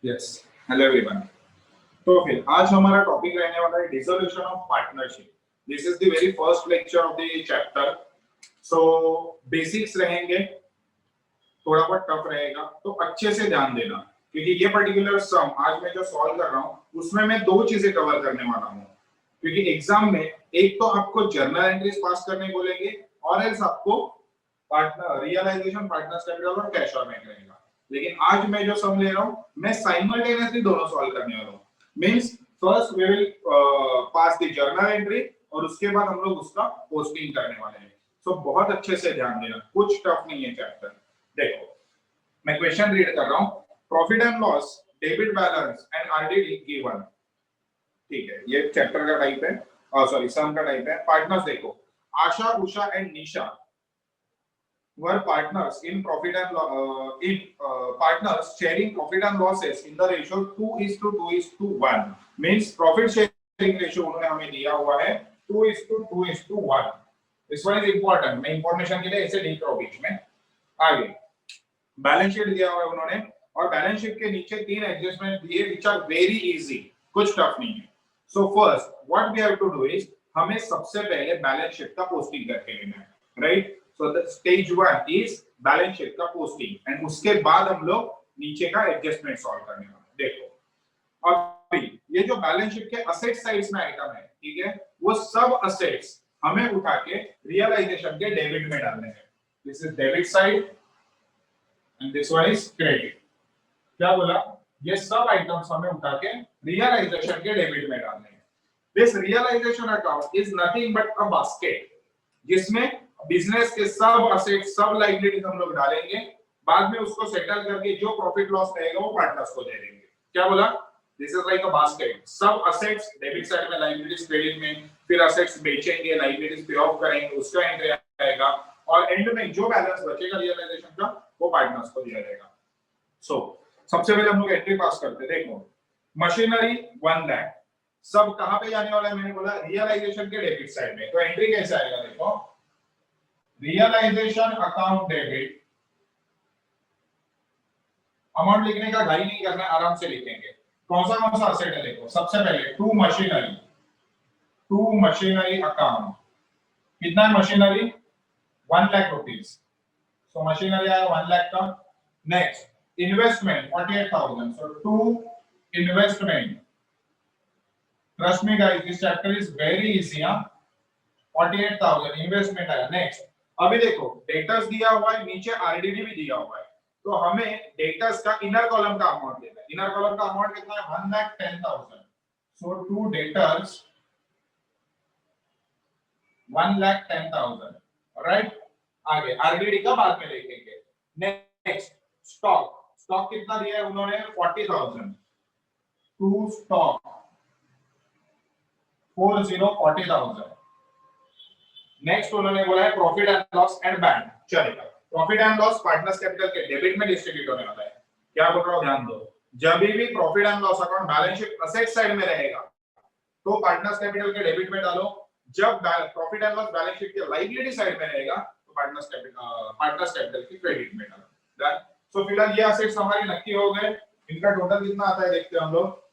Yes, hello everyone. तो फिर आज हमारा टॉपिक रहने वाला है dissolution of partnership. This is the very first lecture of the chapter. So basics रहेंगे, थोड़ा बहुत टफ रहेगा, तो अच्छे से ध्यान देना, क्योंकि ये पर्टिकुलर सम आज मैं जो सॉल्व कर रहा हूँ उसमें मैं दो चीजें कवर करने वाला हूँ। क्योंकि एग्जाम में एक तो आपको जर्नल एंट्रीज पास करने बोलेंगे और एल्स आपको पार्टनर रियलाइजेशन, पार्टनर्स कैपिटल और कैश और बैंक रहेगा। लेकिन आज मैं जो सम ले रहा हूँ मैं साइमल्टेनियसली दोनों सॉल्व करने वाला हूँ। Means first we will pass the journal entry और उसके बाद हम लोग उसका पोस्टिंग करने वाले हैं। सो बहुत अच्छे से ध्यान देना, कुछ टफ नहीं है चैप्टर। देखो मैं क्वेश्चन रीड कर रहा हूँ। Profit and loss, debit balance and RDD given. ठीक है, ये चैप्टर का टाइप है, सॉरी सम का टाइप है। पार्टनर्स देखो, Asha, Usha and Nisha were partners in profit and partners sharing profit and losses in the ratio 2:2:1. means profit sharing ratio उन्होंने हमें दिया हुआ है 2:2:1. this one is important, मैं इंफॉर्मेशन के लिए इसे लिख रहा हूं बीच में। आगे बैलेंस शीट दिया हुआ है उन्होंने, और बैलेंस शीट के नीचे तीन एडजस्टमेंट दिए व्हिच आर वेरी इजी, कुछ टफ नहीं है। So first what we have to do is, हमें सबसे पहले बैलेंस शीट का पोस्टिंग करके लेना है, right. So the stage 1 is balance sheet का पोस्टिंग एंड उसके बाद हम लोग नीचे का एडजस्टमेंट सॉल्व करने वाले। देखो अभी ये जो बैलेंस शीट के असेट साइड्स में आइटम है, ठीक है, वो सब असेट्स हमें उठा के रियलाइजेशन के डेबिट में डालने हैं। This is debit side and this one is credit. क्या बोला, ये सब आइटम्स हमें उठा के रियलाइजेशन के डेबिट में डालने हैं। This realisation account is nothing but a basket जिसमें बिजनेस के सब असेट, सब लायबिलिटीज हम लोग डालेंगे, बाद में उसको सेटल करके जो प्रॉफिट लॉस रहेगा वो पार्टनर्स को दे देंगे। क्या बोला, this is like a basket, सब असेट्स डेबिट साइड में, लायबिलिटीज क्रेडिट में, फिर असेट्स बेचेंगे, लायबिलिटीज पे ऑफ करेंगे, उसका एंट्री आएगा और एंड में जो बैलेंस बचेगा रियलाइजेशन का वो पार्टनर्स को दिया जाएगा। सो सबसे पहले हम लोग एंट्री पास करते हैं। देखो मशीनरी 1 लाख, सब कहां पे जाने वाला है, मैंने बोला रियलाइजेशन के डेबिट साइड में। तो एंट्री कैसे आएगा, देखो रियलाइजेशन अकाउंट डेबिट, अमाउंट लिखने का घाई नहीं करना, आराम से लिखेंगे। कौन सा असेट है, देखो सबसे पहले टू मशीनरी अकाउंट, कितना है machinery 1 lakh rupees. So machinery आया 1 लाख का। Next investment 48,000, so to investment, trust me guys this chapter is very easy. 48,000 investment आया। नेक्स्ट अभी देखो डेटर्स दिया हुआ है, नीचे आरडीडी भी दिया हुआ है, तो हमें डेटर्स का इनर कॉलम का अमाउंट देना है। इनर कॉलम का अमाउंट कितना है 1,10,000, सो टू डेटर्स 1,10,000, राइट। आगे आरडीडी का बाद में लिखेंगे। नेक्स्ट स्टॉक कितना दिया है उन्होंने 40,000, टू स्टॉक 40,000। नेक्स्ट उन्होंने बोला है profit and loss and bank, चलेगा। Profit and loss partners capital के डेबिट में डिस्ट्रीब्यूट होने वाला है। क्या बोल रहा हूं, ध्यान दो, जब भी profit and loss account balance sheet asset side में रहेगा तो पार्टनर्स कैपिटल के डेबिट में डालो, जब profit and loss balance sheet के लायबिलिटी साइड में रहेगा तो पार्टनर्स कैपिटल की क्रेडिट में डालो। सो फिलहाल ये असेट्स हमारे नक्की हो गए। इनका टोटल कितना आता है देखते हैं हम लोग,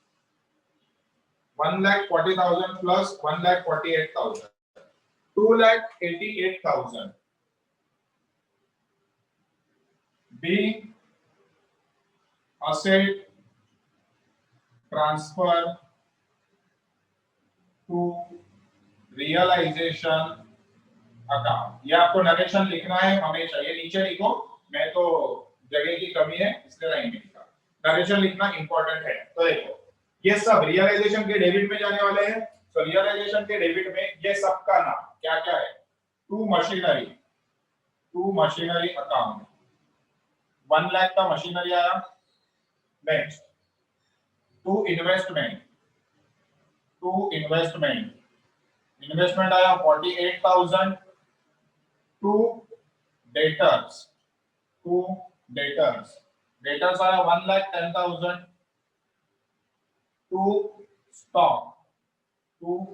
1,40,000 plus 1,48,000, 2,88,000 B asset transfer to realization account। ये आपको नरेशन लिखना है हमेशा, ये नीचे लिखो, मैं तो जगह की कमी है इसलिए लाइन में लिखा। नरेशन लिखना इंपॉर्टेंट है। तो देखो ये सब रियलाइजेशन के डेबिट में जाने वाले हैं। तो रियलाइजेशन के डेबिट में ये सबका नाम क्या क्या है, टू मशीनरी अकाउंट 1 लाख का मशीनरी आया। नेक्स्ट टू इन्वेस्टमेंट आया 48,000। टू डेटर्स आया 1,10,000। टू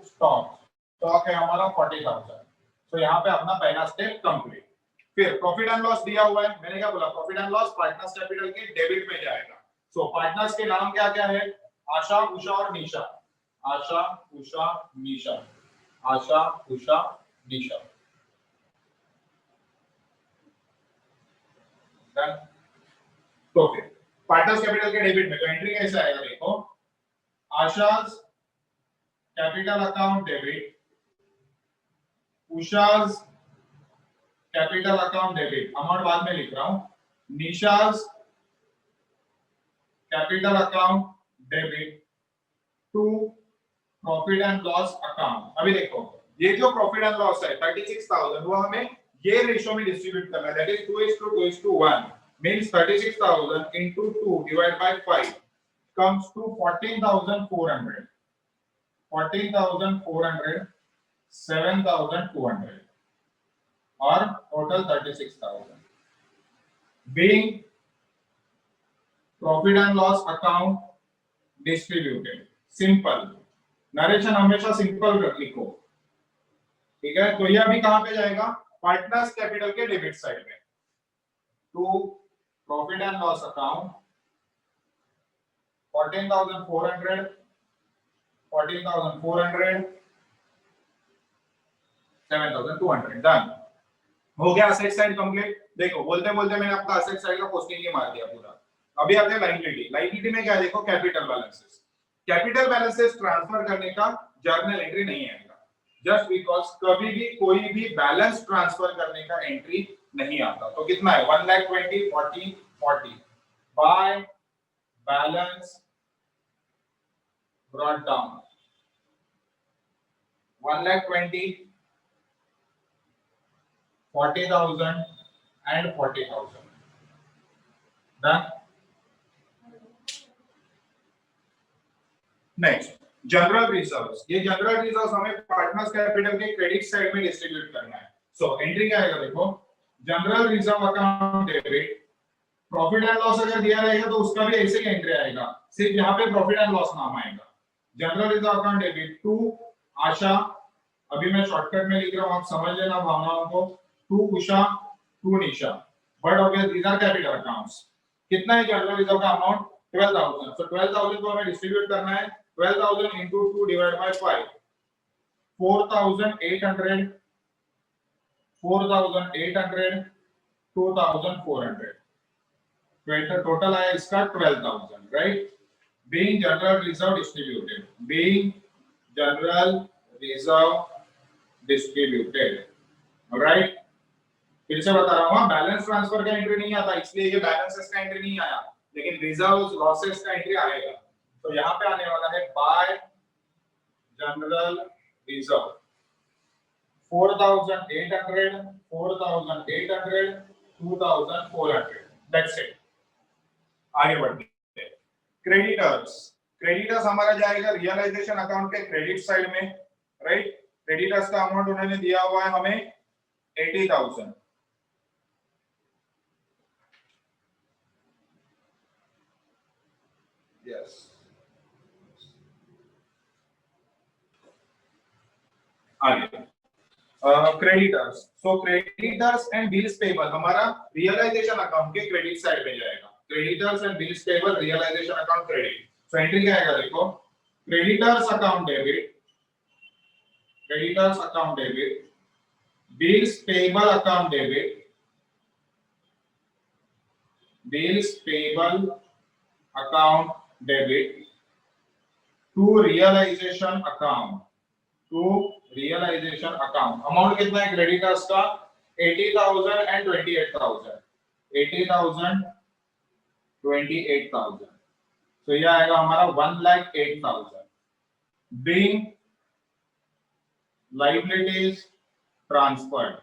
स्टॉक है हमारा 40,000। तो यहाँ पे अपना पहला स्टेप कंप्लीट। फिर प्रॉफिट एंड लॉस दिया हुआ है, मैंने क्या बोला, profit and loss partners capital के डेबिट में जाएगा। सो पार्टनर्स के नाम क्या क्या है? आशा, उषा और निशा। आशा, उषा, निशा। आशा, उषा, निशा। डन। तो फिर पार्टनर्स कैपिटल के डेबिट में तो एंट्री कैसे आएगा देखो, Asha's capital account debit, Usha's capital account debit, amount बाद में लिख रहा हूं, Nisha's capital account debit to profit and loss account. अभी देखो ये जो प्रॉफिट एंड लॉस है 36,000 वो हमें ये रेशियो में डिस्ट्रीब्यूट करना है, that is 2:2:1 means 36,000 into 2 divided by 5 comes to 14,400, 14,400, 7,200 और total 36,000 being profit and loss account distributed। Simple narration हमेशा सिंपल लिखो, ठीक है। तो ये अभी कहां पे जाएगा? पार्टनर्स कैपिटल के डेबिट साइड में, to profit and loss account 14,400, 14,400, 7,200। Done हो गया असेट साइड कंप्लीट। देखो बोलते बोलते मैंने आपका असेट साइड का पोस्टिंग ही मार दिया पूरा। अभी आते हैं लायबिलिटी। लायबिलिटी में क्या है देखो, capital balances. Capital balances transfer करने का जर्नल एंट्री नहीं आएगा, जस्ट बिकॉज कभी भी कोई भी बैलेंस ट्रांसफर करने का एंट्री नहीं आता। तो कितना है? 1,20,000, 40, 40 by balance brought down 1,20,000, 40,000 and 40,000। Done. Next general reserves. ये जनरल रिजर्व्स हमें पार्टनर्स कैपिटल के क्रेडिट साइड में डिस्ट्रीब्यूट करना है। सो एंट्री क्या आएगा देखो, general reserve account debit, profit and loss अगर दिया रहेगा तो उसका भी ऐसे ही एंट्री आएगा, सिर्फ यहाँ पे प्रॉफिट एंड लॉस नाम आएगा। General reserve account debit to Asha, अभी मैं शॉर्टकट में लिख रहा हूँ, आप समझ लेना भावनाओं को, to Usha, to Nisha, but obviously these are capital accounts. कितना है जनरल रिजर्व का अमाउंट? 12,000। सो 12,000 को हमें डिस्ट्रीब्यूट करना है, 12,000 into 2 divided by 5, 4,800, 4,800, 2,400, टोटल आया इसका 12,000, right. Being general reserve distributed, being general reserve distributed, right. फिर से बता रहा हूँ, बैलेंस ट्रांसफर का एंट्री नहीं आता, इसलिए ये बैलेंसेस का एंट्री नहीं आया, लेकिन रिजर्व्स लॉसेस का एंट्री आएगा। तो यहाँ पे आने वाला है by general reserve 4,800, 4,800, 2,400, that's it. आगे बढ़ते हैं। क्रेडिटर्स। क्रेडिटर्स हमारा जाएगा रियलाइजेशन अकाउंट के क्रेडिट साइड में, राइट। क्रेडिटर्स का अमाउंट उन्होंने दिया हुआ है हमें 80,000। यस, आगे creditors. So creditors and bills payable हमारा रियलाइजेशन अकाउंट के क्रेडिट साइड में जाएगा। Creditors and bills payable realisation account credit. So entry क्या आएगा देखो, creditors account debit, creditors account debit, bills payable account debit, bills payable account debit to realisation account, to realisation account. Amount कितना है creditors का? 80,000 and 28,000, 80,000, 28,000। तो ये आएगा हमारा 1,08,000। बीइंग लायबिलिटीज ट्रांसफर्ड,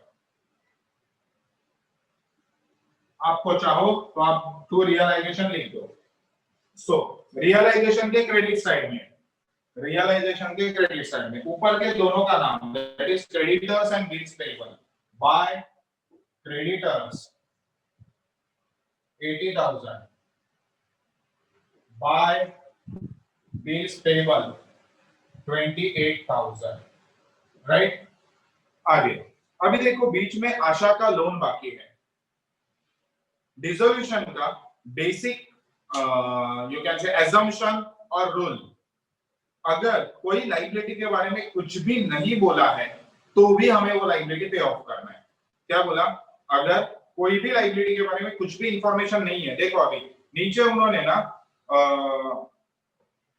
आपको चाहो तो आप टू रियलाइजेशन लिख दो। सो रियलाइजेशन के क्रेडिट साइड में, रियलाइजेशन के क्रेडिट साइड में ऊपर के दोनों का नाम, that is creditors and bills payable. By creditors 80,000, by bills payable 28,000, right. आगे अभी देखो बीच में आशा का लोन बाकी है। डिसोल्यूशन का basic you can say assumption और रूल। अगर कोई लाइबिलिटी के बारे में कुछ भी नहीं बोला है तो भी हमें वो लाइबिलिटी पे ऑफ करना है। क्या बोला? अगर कोई भी लाइबिलिटी के बारे में कुछ भी इंफॉर्मेशन नहीं है, देखो अभी नीचे उन्होंने ना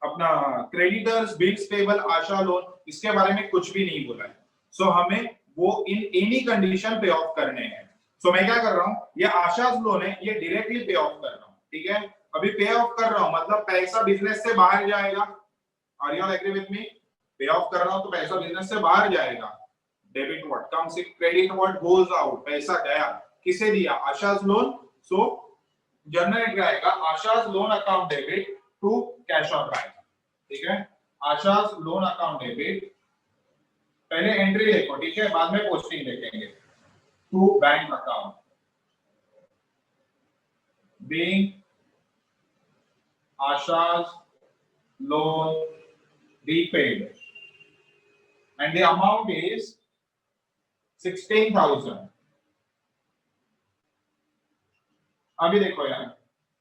अपना क्रेडिटर्स, बिल्स पेबल, आशा लोन, इसके बारे में कुछ भी नहीं बोला है। सो हमें वो इन एनी कंडीशन पे ऑफ करने हैं। सो मैं क्या कर रहा हूं, ये आशाज लोन है, ये डायरेक्टली पे ऑफ कर रहा हूं। ठीक है, अभी पे ऑफ कर रहा हूं मतलब पैसा बिजनेस से बाहर जाएगा। Are you all agree with me? Pay off कर रहा हूं तो पैसा बिजनेस से बाहर जाएगा। Debit what comes in, credit what goes out, पैसा गया, किसे दिया? Asha's loan. So general entry आएगा Asha's loan account debit to cash on bank. ठीक है, आशाज लोन अकाउंट डेबिट, पहले एंट्री देखो, ठीक है, बाद में पोस्टिंग देखेंगे। To bank account being Asha's loan repaid and the amount is 16,000। अभी देखो यार,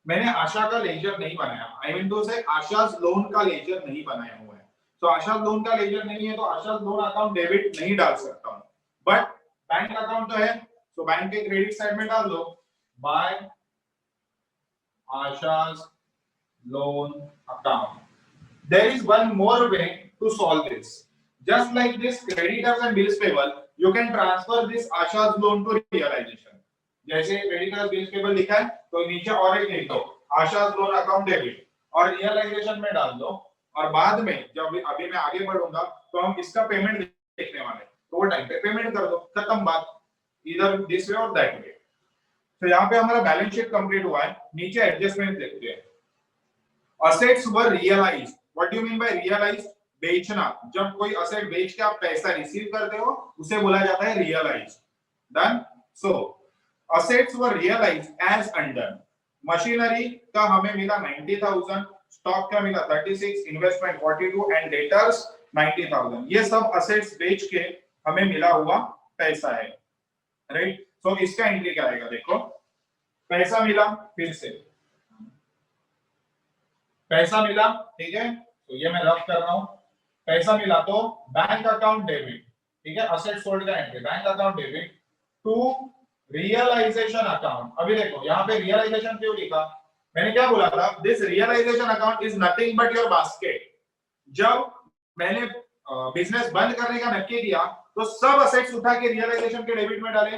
मैंने आशा का लेजर नहीं बनाया, आई मीन टू से आशाज लोन का लेजर नहीं बनाया हुआ है। तो आशाज लोन का लेजर नहीं है तो आशाज लोन अकाउंट डेबिट नहीं डाल सकता हूं, बट बैंक अकाउंट तो है, तो बैंक के क्रेडिट साइड में डाल दो bye Asha's loan account। There is one more way to solve this. Just like this creditors and bills payable, you can transfer this Asha's loan to realization। जैसे creditors bills payable लिखा है तो नीचे और एक लिख दो Asha's loan account debit और realization में डाल दो, और बाद में जब अभी मैं आगे बढ़ूंगा तो हम इसका पेमेंट देखने वाले, तो वो टाइम पे पेमेंट कर दो, खत्म बात, इधर दिस वे और दैट वे। तो यहाँ पे हमारा बैलेंस शीट कंप्लीट हुआ है। नीचे एडजस्टमेंट देखते हैं। Assets were realised. What do you mean by realised? बेचना। जब कोई असेट बेच के आप पैसा रिसीव करते हो उसे बोला जाता है realised. Done. So assets were realised as under. Machinery का हमें मिला 90,000, स्टॉक का मिला 36, इन्वेस्टमेंट 42 एंड डेटर्स 90,000। ये सब असेट्स बेच के हमें मिला हुआ पैसा है, राइट। तो इसका एंट्री क्या आएगा? देखो, पैसा मिला, फिर से पैसा मिला, ठीक है, तो ये मैं रफ कर रहा हूं। पैसा मिला तो बैंक अकाउंट डेबिट, ठीक है, असेट सोल्ड का entry bank account debit to realisation account. अभी देखो यहाँ पे रियलाइजेशन क्यों लिखा? मैंने क्या बोला था? This realisation account is nothing but your basket. जब मैंने बिजनेस बंद करने का नक्की किया तो सब असेट्स उठा के रियलाइजेशन के डेबिट में डाले।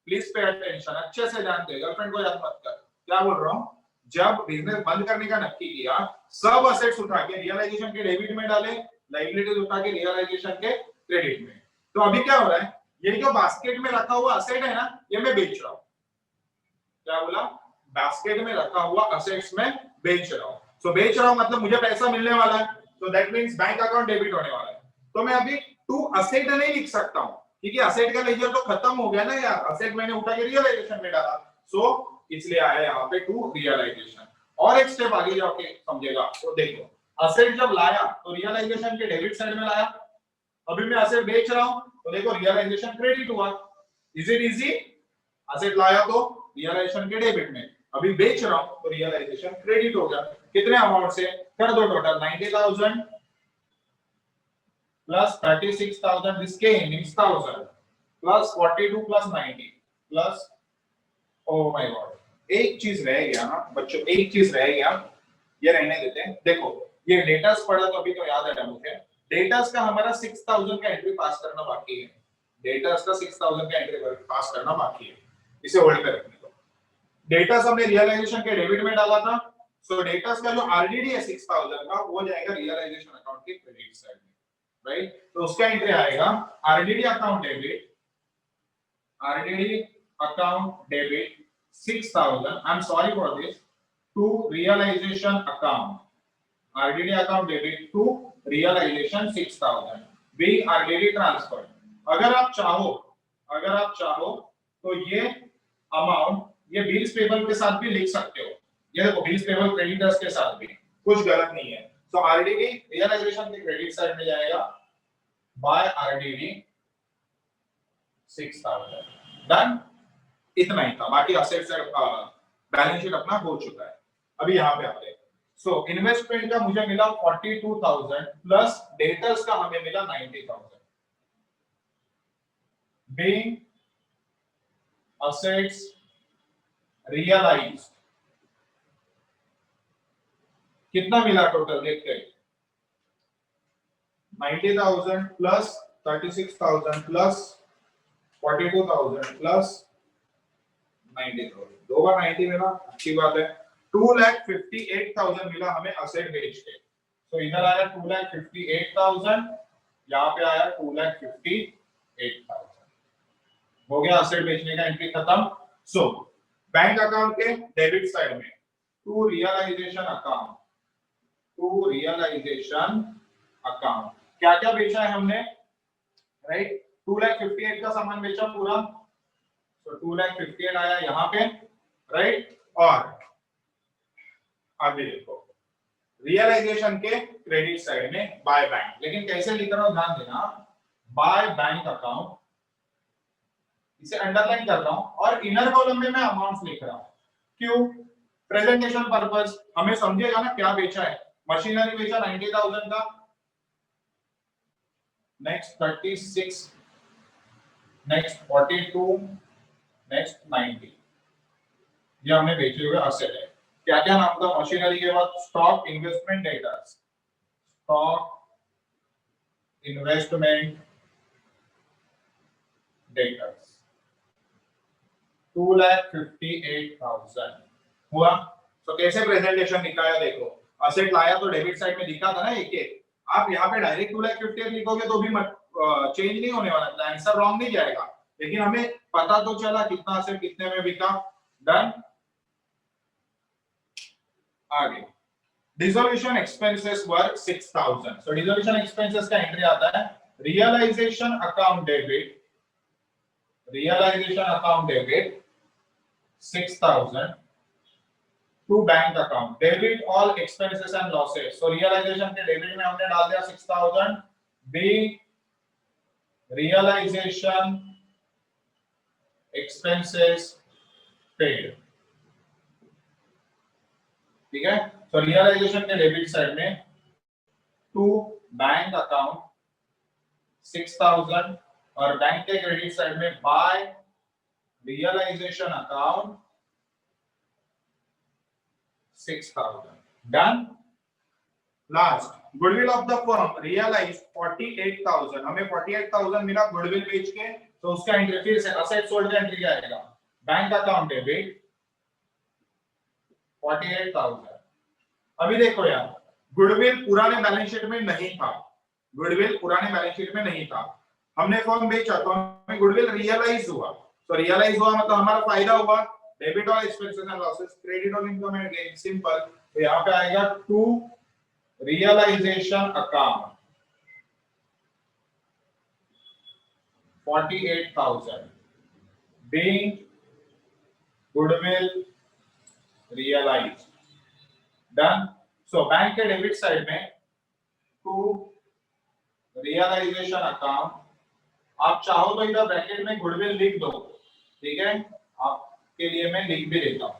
प्लीज पे अटेंशन, अच्छे से जानते हैं, गर्लफ्रेंड को याद मत कर। क्या बोल रहा हूं? जब बिजनेस बंद करने का नक्की किया सब असेट्स उठा के रियलाइजेशन के डेबिट में डाले, लायबिलिटीज उठा के रियलाइजेशन के क्रेडिट में। तो अभी क्या हो रहा है? ये जो बास्केट में रखा हुआ असेट है ना, ये मैं बेच रहा हूं। क्या बोला? बास्केट में रखा हुआ असेट्स में बेच रहा हूं। सो बेच रहा हूं मतलब मुझे पैसा मिलने वाला है, तो that means bank account debit होने वाला है। तो मैं अभी टू असेट नहीं लिख सकता हूं क्योंकि असेट का लेजर तो खत्म हो गया ना यार, असेट मैंने उठा के रियलाइजेशन में डाला, सो इसलिए आया यहाँ पे टू रियलाइजेशन। और एक स्टेप आगे जाके समझेगा। तो देखो, असेट जब लाया तो रियलाइजेशन के डेबिट साइड में लाया, अभी मैं असेट बेच रहा हूं तो देखो रियलाइजेशन क्रेडिट हुआ। Is it easy? असेट लाया तो रियलाइजेशन के डेबिट में, अभी बेच रहा हूं तो रियलाइजेशन क्रेडिट हो गया। कितने अमाउंट से? कर दो total, 90,000 plus 36,000, this came in 1,000 plus 42 plus 90 plus, oh my god, एक चीज रह गया ना बच्चों, एक चीज रह गया, ये रहने देते हैं। देखो ये डेटास पढ़ा तो अभी तो याद है मुझे। डेटास का हमारा 6,000 का एंट्री पास करना बाकी है। डेटास का 6,000 का एंट्री पास करना बाकी है, इसे होल्ड पे रखने दो। डेटास हमने रियलाइजेशन के डेबिट में डाला था, सो डेटास का जो आरडीडी है 6,000 का वो जाएगा रियलाइजेशन अकाउंट के क्रेडिट साइड में, राइट। तो उसका एंट्री आएगा RDD account debit, RDD account debit 6,000, I am sorry for this, to realisation account, RDD account debit to realisation 6,000 being RDD transfer. अगर आप चाहो तो ये अमाउंट ये बिल्स पेबल के साथ भी लिख सकते हो। ये देखो बिल्स पेबल क्रेडिटर्स के साथ भी कुछ गलत नहीं है। तो आरडीडी रियलाइजेशन के क्रेडिट साइड में जाएगा बाय आरडीडी 6,000। डन। इतना ही था, बाकी असेट से बैलेंस शीट अपना हो चुका है। अभी यहाँ पे आते हैं। सो इन्वेस्टमेंट का मुझे मिला 42,000 प्लस डेटर्स का हमें मिला 90,000 being assets realized। कितना मिला टोटल देखते हैं, 90,000 प्लस 36,000 प्लस 42,000 प्लस 90,000, दो बार 90 मिला, अच्छी बात है। 2,58,000 मिला हमें असेट बेच के। तो इधर आया 2,58,000, यहाँ पे आया 2,58,000। हो गया असेट बेचने का एंट्री खत्म। सो बैंक अकाउंट के डेबिट साइड में to realisation account, to realisation account क्या क्या बेचा है हमने, राइट। 2,58,000 का सामान बेचा पूरा, तो 2,58,000 आया यहाँ पे, राइट। और आगे देखो रियलाइजेशन के क्रेडिट साइड में बाय बैंक, लेकिन कैसे लिख रहा हूं ध्यान देना, बाय बैंक अकाउंट, इसे अंडरलाइन कर रहा हूं और इनर कॉलम में मैं अमाउंट्स लिख रहा हूं। क्यों? प्रेजेंटेशन पर्पस, हमें समझेगा ना क्या बेचा है। मशीनरी बेचा 90,000 का, नेक्स्ट 36, नेक्स्ट 42, नेक्स्ट 90, ये हमने बेचे हुए असेट है। क्या क्या नाम था मशीनरी के बाद? Stock, investment, debtors. Stock, investment, debtors. 2,58,000 हुआ। तो कैसे प्रेजेंटेशन दिखाया देखो, असेट लाया तो डेबिट साइड में दिखा था ना एक एक, आप यहाँ पे डायरेक्ट 2,58,000 लिखोगे तो भी चेंज नहीं होने वाला, आंसर रॉन्ग नहीं जाएगा, लेकिन हमें पता तो चला कितना असेट कितने में बिका। डन। आगे डिसोल्यूशन एक्सपेंसेस वर 6,000। सो डिसोल्यूशन एक्सपेंसेस का एंट्री आता है realisation account debit, realisation account debit 6,000 to bank account, debit all expenses and losses. So realisation के डेबिट में हमने डाल दिया 6,000, बी रियलाइजेशन एक्सपेंसेस पेड, ठीक है। तो रियलाइजेशन के डेबिट साइड में टू बैंक अकाउंट 6,000 और बैंक के क्रेडिट साइड में by realisation account 6,000। Done. Last goodwill of the firm realise 48,000, हमें 48,000 मिला गुडविल बेच के, तो उसका एंट्री फिर से असेट सोल्ड का एंट्री आएगा, बैंक अकाउंट डेबिट 48,000। अभी देखो यार, गुडविल पुराने बैलेंस शीट में नहीं था, गुडविल पुराने बैलेंस शीट में नहीं था, हमने फर्म बेचा तो हमें गुडविल रियलाइज हुआ, तो रियलाइज हुआ मतलब हमारा फायदा हुआ, debit all expenses and losses, credit all income and gain, simple. तो यहाँ पे आएगा to realisation account 48,000 being goodwill realized। Done. So bank के डेबिट साइड में टू रियलाइजेशन अकाउंट, आप चाहो तो इधर ब्रैकेट में गुडविल लिख दो, ठीक है, आपके लिए मैं लिख भी देता हूं,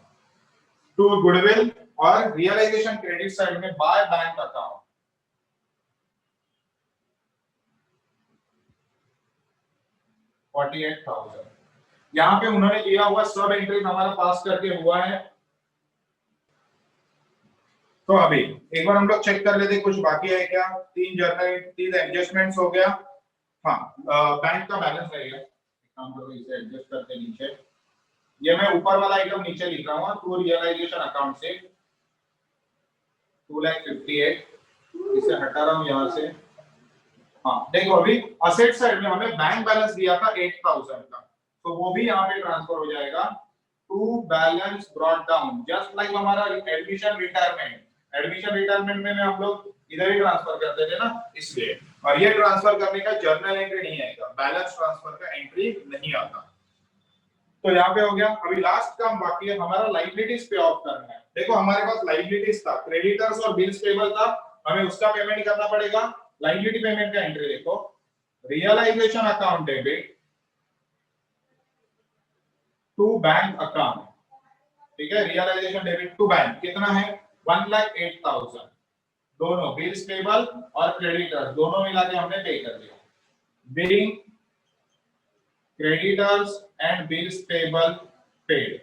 टू गुडविल और रियलाइजेशन क्रेडिट साइड में बाय बैंक अकाउंट 48,000। यहां पे उन्होंने दिया हुआ सब एंट्री हमारा पास करके हुआ है। तो अभी एक बार हम लोग चेक कर लेते कुछ बाकी है क्या। 3 जर्नल, 3 एडजस्टमेंट्स हो गया। हाँ, बैंक का बैलेंस रहेगा, काम करो इसे एडजस्ट करके नीचे, ये मैं ऊपर वाला आइटम नीचे लिख रहा हूँ, टू रियलाइजेशन अकाउंट से 2,58,000, इसे हटा रहा हूँ यहाँ से। हाँ देखो, अभी असेट साइड में हमें बैंक बैलेंस दिया था 8,000 का, तो वो भी यहाँ पे ट्रांसफर हो जाएगा to balance brought down, just like हमारा एडमिशन रिटायरमेंट, एडमिशन रिटायरमेंट में हम लोग इधर ही ट्रांसफर करते थे ना, इसलिए। और ये ट्रांसफर करने का जर्नल एंट्री नहीं आएगा, बैलेंस ट्रांसफर का एंट्री नहीं आता। तो यहाँ पे हो गया। अभी लास्ट काम बाकी है हमारा, लायबिलिटीज पे ऑफ करना है। देखो हमारे पास लायबिलिटीज था, क्रेडिटर्स और बिल्स पेबल था, हमें उसका पेमेंट करना पड़ेगा। लायबिलिटी पेमेंट का एंट्री देखो, realisation account debit to bank account, ठीक है, रियलाइजेशन डेबिट टू बैंक कितना है 1,08,000, दोनों बिल्स पेबल और क्रेडिटर्स दोनों मिला के हमने पे कर दिया। Billing creditors and bills payable paid.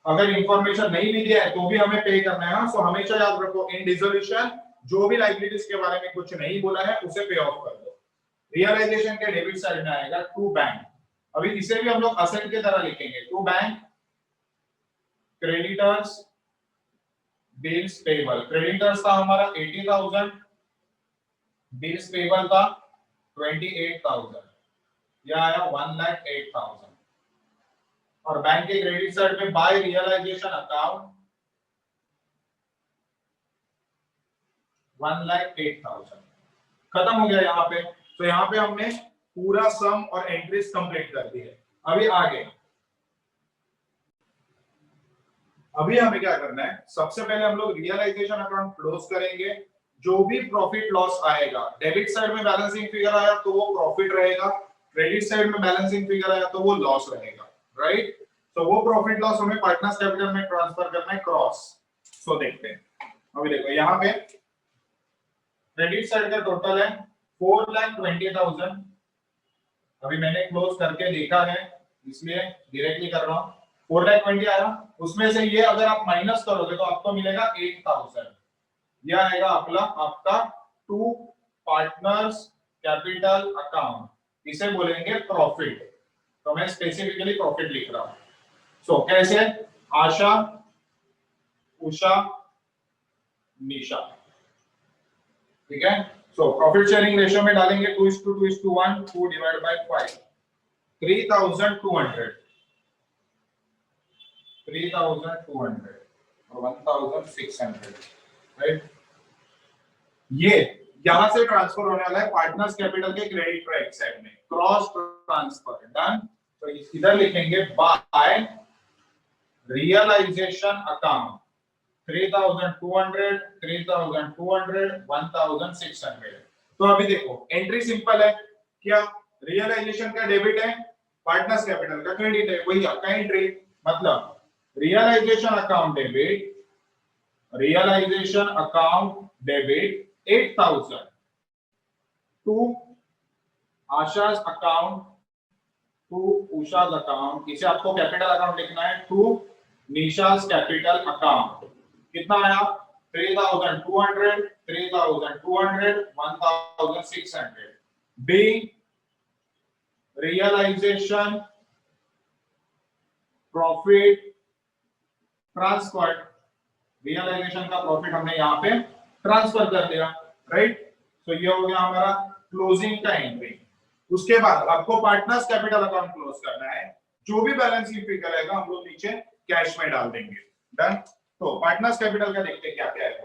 अगर इंफॉर्मेशन नहीं भी दिया है तो भी हमें पे करना है। सो हमेशा याद रखो इन डिसोल्यूशन जो भी लायबिलिटीज के बारे में कुछ नहीं बोला है उसे पे ऑफ कर दो। रियलाइजेशन के डेबिट साइड में आएगा टू बैंक, अभी इसे भी हम लोग असेट की तरह लिखेंगे, to bank creditors bills payable. Creditors था हमारा 80,000, बिल्स पेबल था 28,000, यह आया 1,08,000। और बैंक के क्रेडिट साइड में बाय रियलाइजेशन अकाउंट 1,08,000 खत्म हो गया यहाँ पे। तो यहाँ पे हमने पूरा सम और एंट्रीज कंप्लीट कर दी है। अभी आगे हमें क्या करना है, सबसे पहले हम लोग रियलाइजेशन अकाउंट क्लोज करेंगे। जो भी प्रॉफिट लॉस आएगा, डेबिट साइड में बैलेंसिंग फिगर आया तो वो प्रॉफिट रहेगा, क्रेडिट साइड में बैलेंसिंग फिगर आया तो वो लॉस रहेगा, राइट। तो वो प्रॉफिट लॉस हमें पार्टनर्स कैपिटल में ट्रांसफर करना है क्रॉस। सो देखते हैं, अभी देखो यहाँ पे क्रेडिट साइड का टोटल है 4,20,000। अभी मैंने क्लोज करके देखा है इसलिए डायरेक्टली कर रहा हूं। 4,20,000 आया, उसमें से ये अगर आप माइनस करोगे तो आपको मिलेगा 8,000। यह आएगा आपका टू पार्टनर्स कैपिटल अकाउंट, इसे बोलेंगे प्रॉफिट। तो मैं स्पेसिफिकली प्रॉफिट लिख रहा हूं। सो कैसे, आशा, उषा, निशा, ठीक है। सो प्रॉफिट शेयरिंग रेशियो में डालेंगे 2:2:1, 2 डिवाइड बाय 5, 3,200 और 1,600, राइट। ये यहां से ट्रांसफर होने वाला है पार्टनर्स कैपिटल के क्रेडिट राइट साइड में, क्रॉस ट्रांसफर डन। तो इधर लिखेंगे बाय रियलाइजेशन अकाउंट 3,200, 3,200, 1,600। तो अभी देखो एंट्री सिंपल है, क्या रियलाइजेशन का डेबिट है, पार्टनर्स कैपिटल का क्रेडिट है, वही आपका एंट्री। मतलब realization account debit, realisation account debit 8,000 to Asha's account, to Usha's account, इसे आपको कैपिटल अकाउंट लिखना है, टू निशा's कैपिटल अकाउंट। कितना आया 3,200, 3,200, 1,600। Be realisation profit transfer, realisation का प्रॉफिट हमने यहाँ पे ट्रांसफर कर दिया, राइट। तो ये हो गया हमारा क्लोजिंग का एंट्री। उसके बाद आपको पार्टनर्स कैपिटल अकाउंट क्लोज करना है, जो भी बैलेंसिंग फिगर आएगा हम लोग नीचे कैश में डाल देंगे, डन। तो पार्टनर्स कैपिटल का देखते हैं क्या क्या है।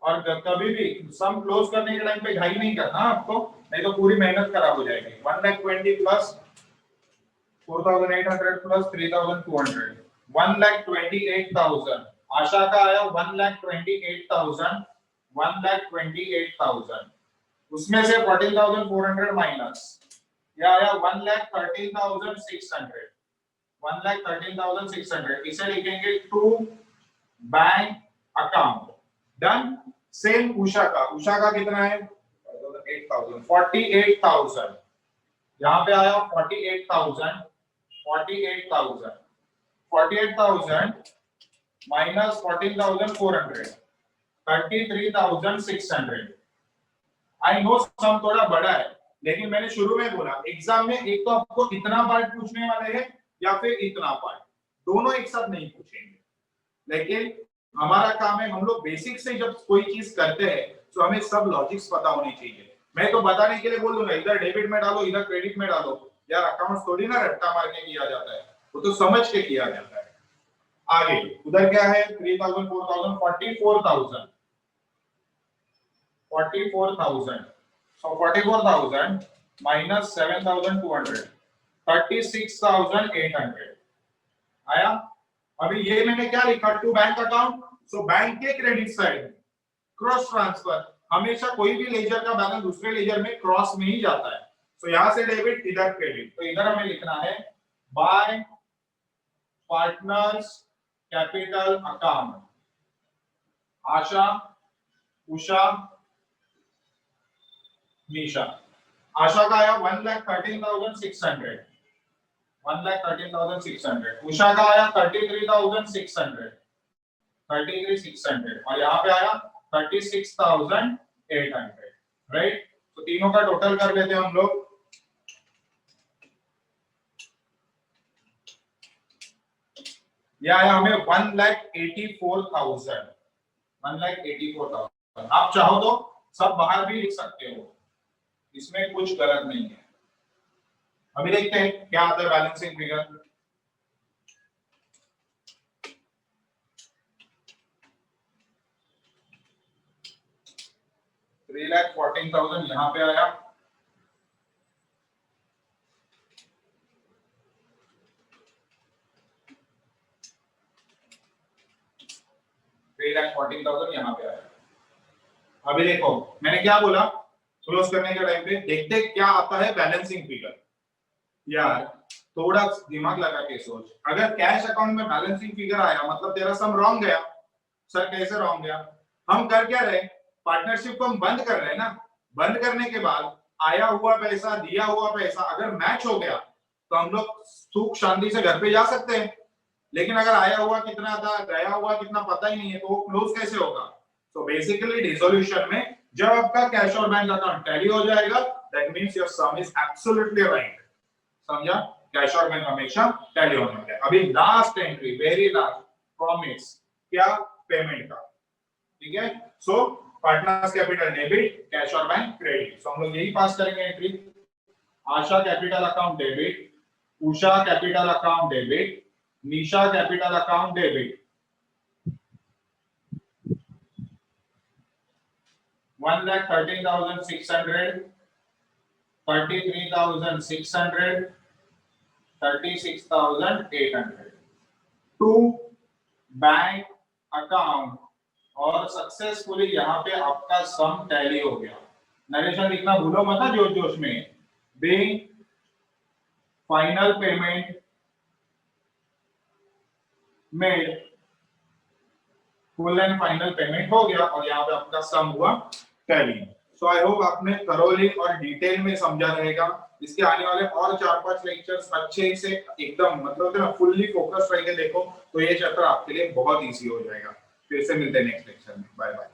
और कभी भी सम क्लोज करने के टाइम पे घाई नहीं करना आपको, नहीं तो पूरी मेहनत खराब हो जाएगी। 1,20,000 प्लस 4,800 प्लस 3,200, 1,28,000। आशा का आया 1,28,000, 1,28,000। उसमें से 14,400 माइनस, यह आया 1,13,600, 1,13,600। इसे लिखेंगे to bank account, done. Same Usha का कितना है 8,000, 48,000। यहां पे आया 48,000, 48,000, 48,000 माइनस 14,400, 33,600। आई नो सम थोड़ा बड़ा है, लेकिन मैंने शुरू में बोला एग्जाम में एक तो आपको इतना पार्ट पूछने वाले हैं या फिर इतना पार्ट, दोनों एक साथ नहीं पूछेंगे। लेकिन हमारा काम है, हम लोग बेसिक से जब कोई चीज करते हैं तो हमें सब लॉजिक्स पता होनी चाहिए। मैं तो बताने के लिए बोल दूंगा इधर डेबिट में डालो, इधर क्रेडिट में डालो, यार अकाउंट्स थोड़ी ना रट्टा मार के किया जाता है, वो तो समझ के किया जाता है। आगे उधर क्या है 3,000, 4,000, 44,000, 44,000। so 44,000 minus 7,200, 36,800 आया। अभी ये मैंने क्या लिखा, to bank account. So bank के क्रेडिट साइड क्रॉस ट्रांसफर हमेशा कोई भी लेजर का बैलेंस दूसरे लेजर में क्रॉस में ही जाता है। तो यहां से डेबिट, इधर क्रेडिट, तो इधर हमें लिखना है बाय पार्टनर्स कैपिटल अकाउंट। आशा, उषा, निशा। आशा का आया 1,13,600, 1,13,600। उषा का आया 33,600, 33,600, और यहाँ पे आया 36,800, राइट। तो तीनों का टोटल कर लेते हैं हम लोग। यह आया हमें 1,84,000, 1,84,000। आप चाहो तो सब बाहर भी लिख सकते हो, इसमें कुछ गलत नहीं है। अभी देखते हैं क्या आता है बैलेंसिंग फिगर। $3,14,000 यहां पे आया, $3,14,000 यहां पे आया। अभी देखो मैंने क्या बोला, क्लोज करने के टाइम पे देखते क्या आता है बैलेंसिंग फिगर। यार थोड़ा दिमाग लगा के सोच, अगर कैश अकाउंट में बैलेंसिंग फिगर आया मतलब तेरा सम रॉन्ग गया। सर कैसे रॉन्ग गया? हम कर क्या रहे, पार्टनरशिप को हम बंद कर रहे हैं ना। बंद करने के बाद आया हुआ पैसा, दिया हुआ पैसा अगर मैच हो गया तो हम लोग सुख शांति से घर पे जा सकते हैं। लेकिन अगर आया हुआ कितना था, गया हुआ कितना पता ही नहीं है, तो वो क्लोज कैसे होगा? तो बेसिकली डिसोल्यूशन में जब आपका कैश और बैंक अकाउंट टैली हो जाएगा, that means your sum is absolutely right. समझा? कैश और बैंक हमेशा टैली होना चाहिए। अभी last entry, very last promise, क्या? पेमेंट का, ठीक है। So partners capital debit, cash और बैंक क्रेडिट। सो हम लोग यही पास करेंगे entry. Asha capital account debit, Usha capital account debit, Nisha capital account debit. 1,13,600, 33,600, 36,800 to bank account. और सक्सेसफुली यहाँ पे आपका सम टैली हो गया। नरेशन लिखना भूलो मत ना जोश जोश में। Being final payment made, full and final payment हो गया और यहाँ पे आपका सम हुआ टैली। सो आई होप आपने थरोली और डिटेल में समझा रहेगा। इसके आने वाले और 4-5 लेक्चर्स अच्छे से एकदम मतलब ना फुल्ली फोकस करके देखो तो ये चैप्टर आपके लिए बहुत इजी हो जाएगा। फिर से मिलते हैं नेक्स्ट लेक्चर में। Bye bye.